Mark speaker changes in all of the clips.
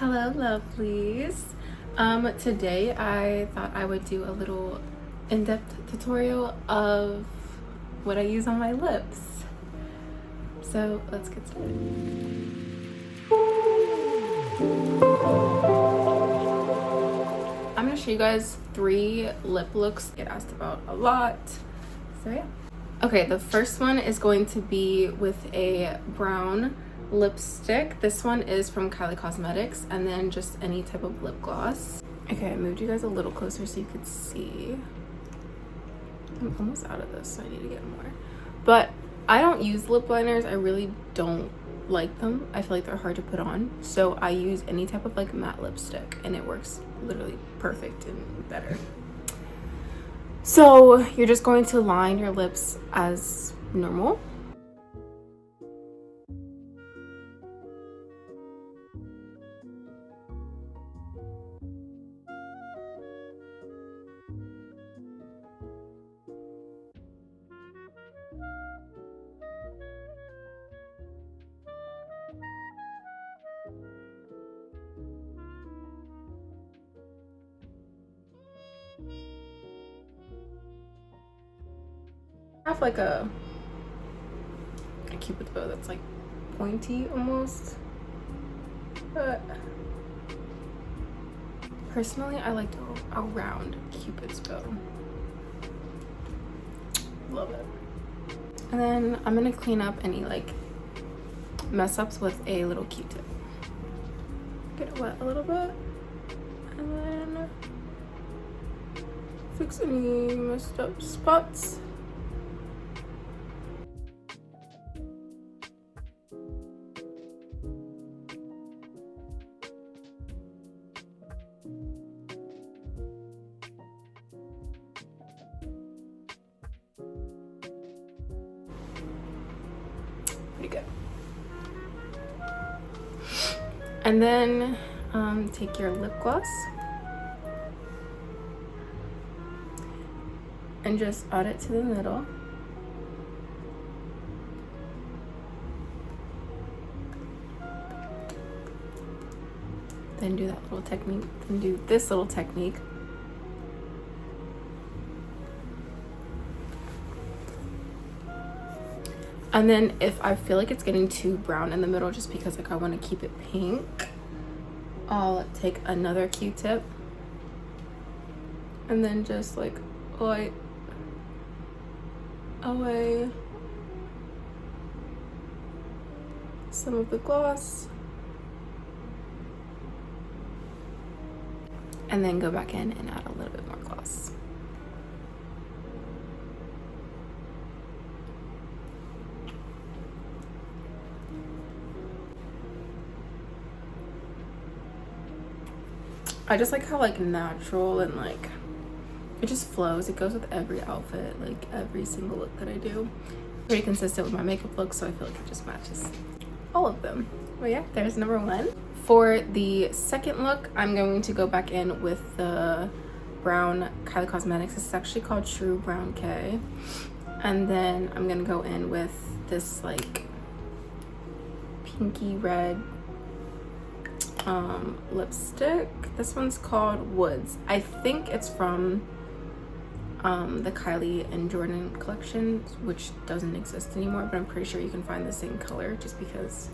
Speaker 1: Hello lovelies. Today I thought I would do a little in-depth tutorial of what I use on my lips. So let's get started. I'm gonna show you guys 3 lip looks I get asked about a lot. So yeah. Okay, the first one is going to be with a brown lipstick. This one is from Kylie Cosmetics, and then just any type of lip gloss. Okay, I moved you guys a little closer so you could see. I'm almost out of this, so I need to get more. But I don't use lip liners. I really don't like them. I feel like they're hard to put on. So I use any type of like matte lipstick, and it works literally perfect and better. So you're just going to line your lips as normal. I have like a cupid's bow that's like pointy almost, but personally I like a round cupid's bow. Love it. And then I'm gonna clean up any like mess ups with a little Q-tip. Get it wet a little bit and then fix any messed up spots. Pretty good. And then take your lip gloss and just add it to the middle. Then do that little technique, then do this little technique. And then if I feel like it's getting too brown in the middle, just because like I want to keep it pink, I'll take another Q-tip and then just like light away some of the gloss and then go back in and add a little bit more gloss. I just like how like natural and like it just flows. It goes with every outfit, like every single look that I do. Pretty consistent with my makeup look, so I feel like it just matches all of them. But yeah, there's number 1. For the second look, I'm going to go back in with the brown Kylie Cosmetics. This is actually called True Brown K. And then I'm gonna go in with this like pinky red lipstick. This one's called Woods. I think it's from the Kylie and Jordan collection, which doesn't exist anymore, but I'm pretty sure you can find the same color just because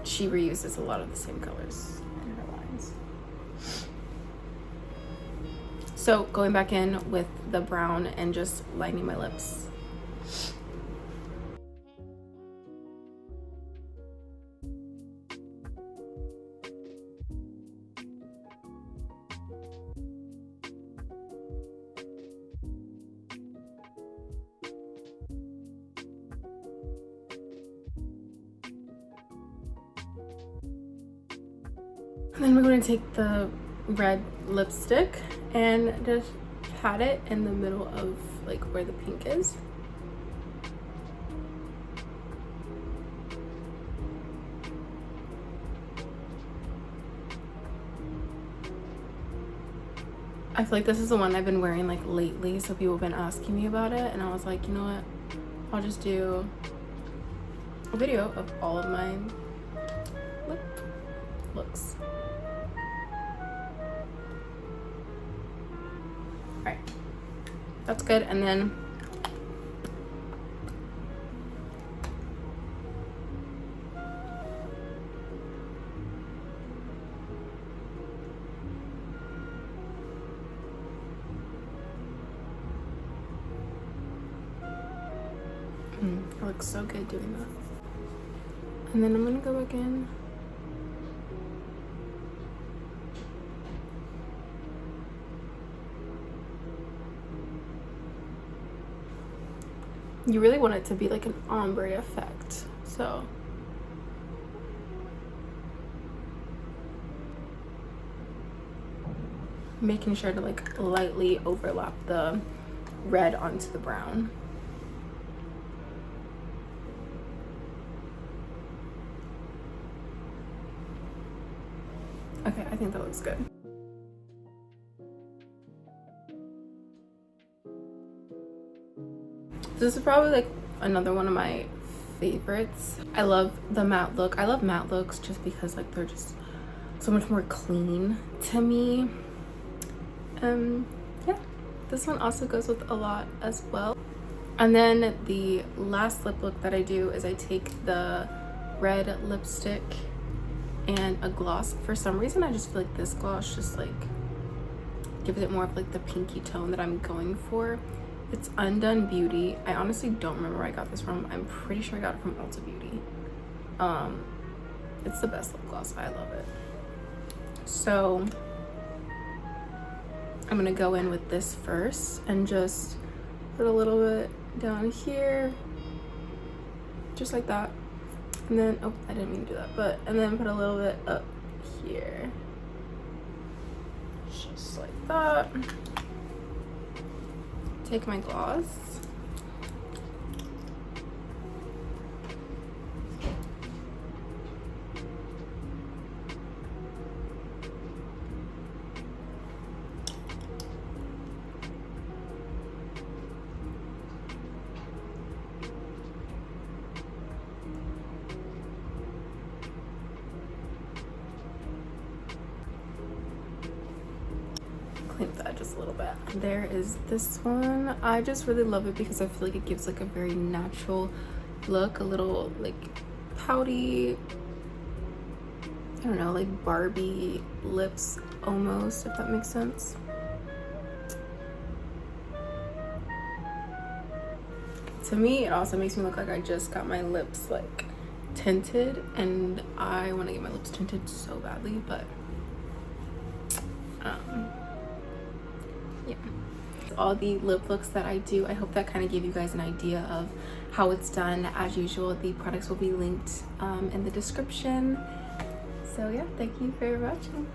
Speaker 1: she reuses a lot of the same colors in her lines. So going back in with the brown and just lining my lips. And then we're going to take the red lipstick and just pat it in the middle of like where the pink is. I feel like this is the one I've been wearing like lately, so people have been asking me about it, and I was like, you know what, I'll just do a video of all of my lip looks. All right, that's good. And then it looks so good doing that. And then I'm gonna go again. You really want it to be like an ombre effect, so making sure to like lightly overlap the red onto the brown. Okay, I think that looks good. This is probably like another one of my favorites. I love the matte look. I love matte looks just because like they're just so much more clean to me. Yeah, this one also goes with a lot as well. And then the last lip look that I do is I take the red lipstick and a gloss. For some reason I just feel like this gloss just like gives it more of like the pinky tone that I'm going for. It's Undone Beauty. I honestly don't remember where I got this from. I'm pretty sure I got it from Ulta Beauty. It's the best lip gloss. I love it. So I'm gonna go in with this first and just put a little bit down here, just like that. And then, oh, I didn't mean to do that, but, and then put a little bit up here, just like that. Take my gloss. Clean that just a little bit. There is this one. I just really love it because I feel like it gives like a very natural look, a little like pouty, I don't know, like Barbie lips almost, if that makes sense. To me, it also makes me look like I just got my lips like tinted, and I want to get my lips tinted so badly, but yeah. All the lip looks that I do, I hope that kind of gave you guys an idea of how it's done. As usual, the products will be linked in the description. So yeah, thank you for watching.